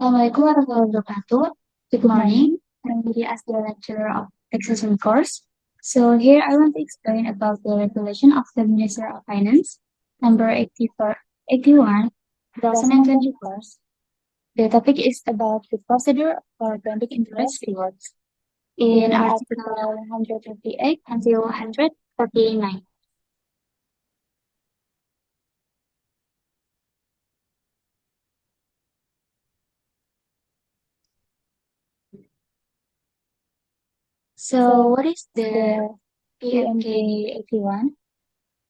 Assalamualaikum warahmatullahi wabarakatuh. Good morning. I'm Dewi as the lecturer of Taxation course. So here I want to explain about the regulation of the Minister of Finance, number 84, 81, 2024. The topic is about the procedure for granting interest rewards in Article 138 until 149. So what is the PMK 81?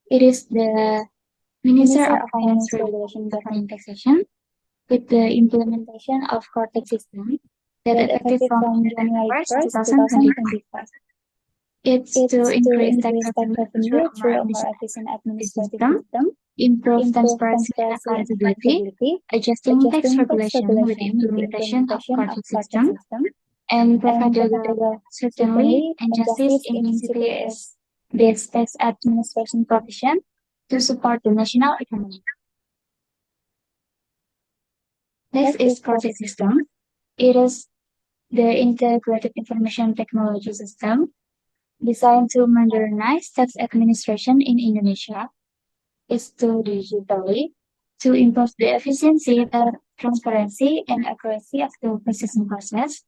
It is the Minister of Finance regulation governing taxation with the implementation of core tax system that effective from January 1st, 2025. It's to increase tax revenue through a more efficient administrative system, improve transparency and accountability, adjusting tax regulation with the implementation of core tax system, and provide the certainty and justice in CPS-based tax administration provision to support the national economy. Next is core tax system. It is the integrated information technology system designed to modernize tax administration in Indonesia. It's to digitally to improve the efficiency, the transparency, and accuracy of the processing process,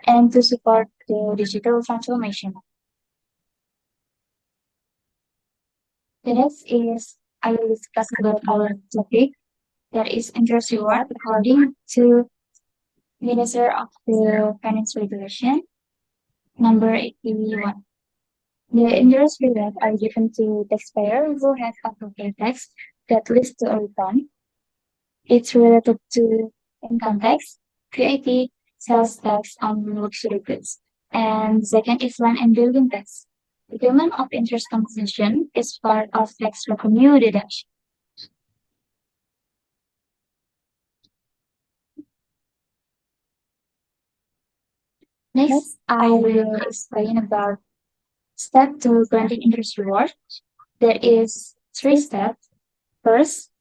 and to support the digital transformation. The next is I will discuss about our topic that is interest reward according to Minister of the Finance Regulation, number 81. The interest reward are given to taxpayers who have appropriate tax that leads to a refund. It's related to income tax, VAT, sales tax on luxury goods. And second is land and building tax. The payment of interest compensation is part of tax revenue deduction. Next, I will explain about step to granting interest reward. There is three steps. First,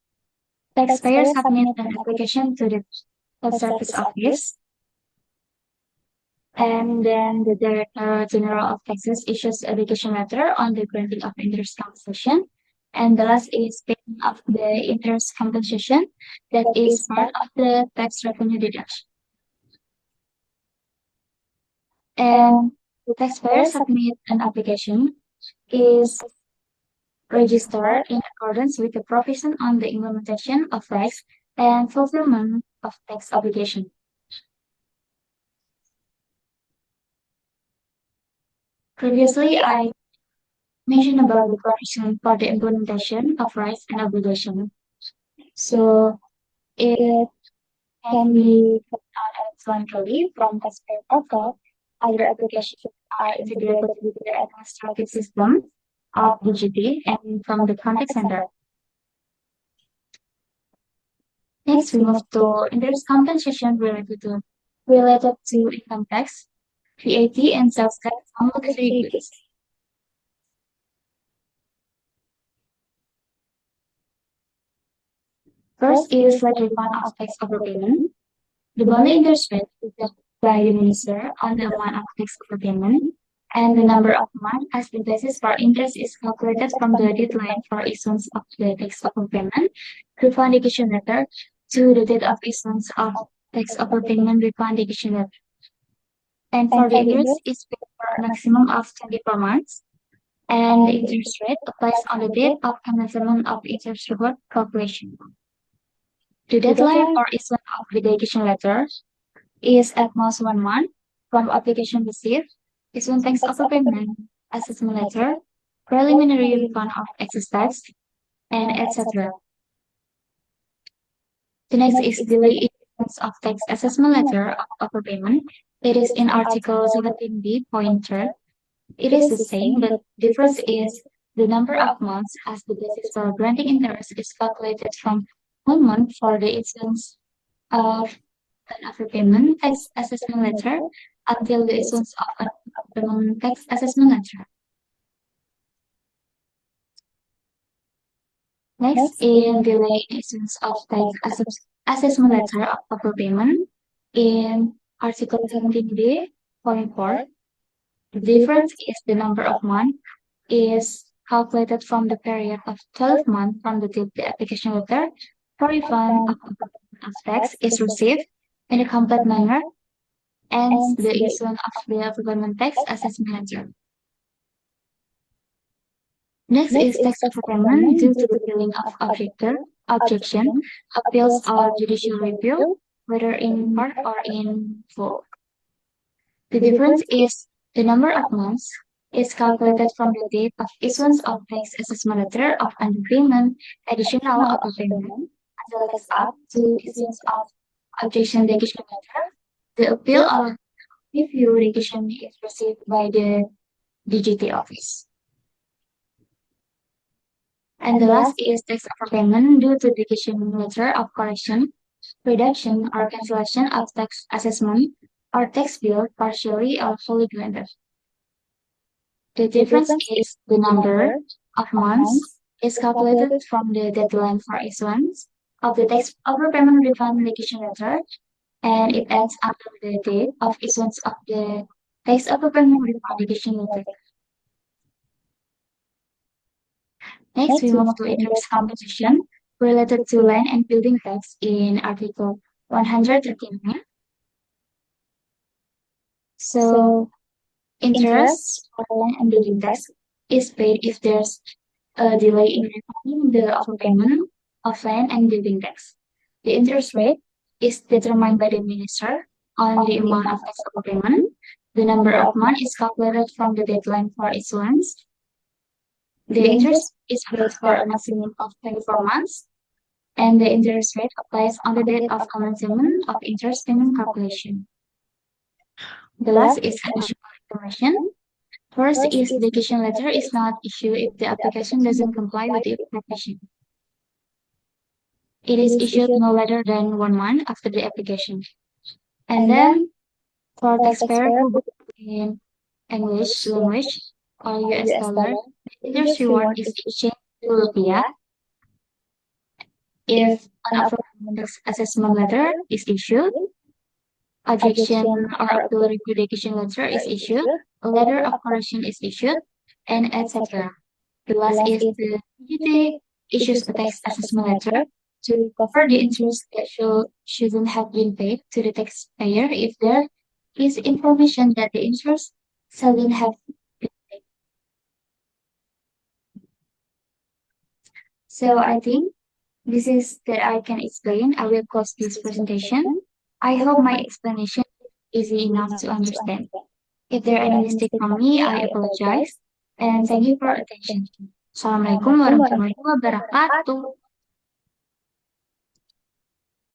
taxpayers submit an application to the tax service office, and then the Director General of Taxes issues a vacation letter on the granting of interest compensation. And the last is payment of the interest compensation that is part of the tax revenue deduction. And the taxpayer submit an application is registered in accordance with the provision on the implementation of tax and fulfillment of tax obligation. Previously, I mentioned about the provision for the implementation of rights and obligation. So it can be filled out electronically from taxpayer portal. Other applications are integrated with the administrative system of DGT and from the contact center. Next, we move to interest compensation related to income tax, VAT, and sales tax on luxury goods. First is like refund of tax overpayment. The monthly interest rate is set by the minister on the amount of tax overpayment, and the number of months as the basis for interest is calculated from the deadline for issuance of the tax overpayment refundation letter to the date of issuance of tax overpayment refundation letter. And for the interest is paid for a maximum of 24 months, and the interest rate applies on the date of commencement of interest reward calculation. The deadline for issuance of the dedication letter is at most 1 month from application received, issuance tax overpayment, assessment letter, preliminary refund of excess tax, and etc. The next is delay issuance of tax assessment letter of overpayment. It is in Article 17b.3. It is the same, but difference is the number of months as the basis for granting interest is calculated from 1 month for the issuance of an overpayment tax assessment letter until the issuance of an overpayment tax assessment letter. Next, in delay issuance of tax assessment letter of overpayment, In Article 17D, point 4, the difference is the number of months is calculated from the period of 12 months from the date the application letter for refund of tax is received in a complete manner and the issuance of the government tax assessment letter. Next is tax overpayment due to the filing of objection, appeals or judicial review, whether in part or in full. The difference is the number of months is calculated from the date of issuance of tax assessment letter of underpayment, additional overpayment, as well as up to issuance of objection dedication letter. The appeal or review dedication is received by the DGT office. And the last is tax overpayment due to dedication letter of correction, reduction, or cancellation of tax assessment or tax bill partially or fully granted. The difference is the number of months is calculated from the deadline for issuance of the tax overpayment refund dedication letter, and it ends after the date of issuance of the tax overpayment refund dedication letter. Next, we move to interest compensation related to land and building tax in Article 139. So, interest for land and building tax is paid if there's a delay in refunding the overpayment of land and building tax. The interest rate is determined by the minister on the amount of tax overpayment. The number of months is calculated from the deadline for issuance. The interest is paid for a maximum of 24 months, and the interest rate applies on the date of commencement of interest payment calculation. The last is additional information. First is the dedication letter is not issued if the application doesn't comply with the application. It is issued no later than 1 month after the application. And then for taxpayer who book in English language or US dollar, the interest reward is exchanged to rupiah if an affirmative tax assessment letter is issued, objection or appeal review dedication letter is issued, a letter of correction is issued, and etc. The last is the DGT issues a tax assessment letter to cover the interest that shouldn't have been paid to the taxpayer if there is information that the interest shouldn't have been paid. So I think this is that I can explain. I will close this presentation. I hope my explanation is easy enough to understand. If there are any mistake from me, I apologize. And thank you for attention. Assalamualaikum warahmatullahi wabarakatuh.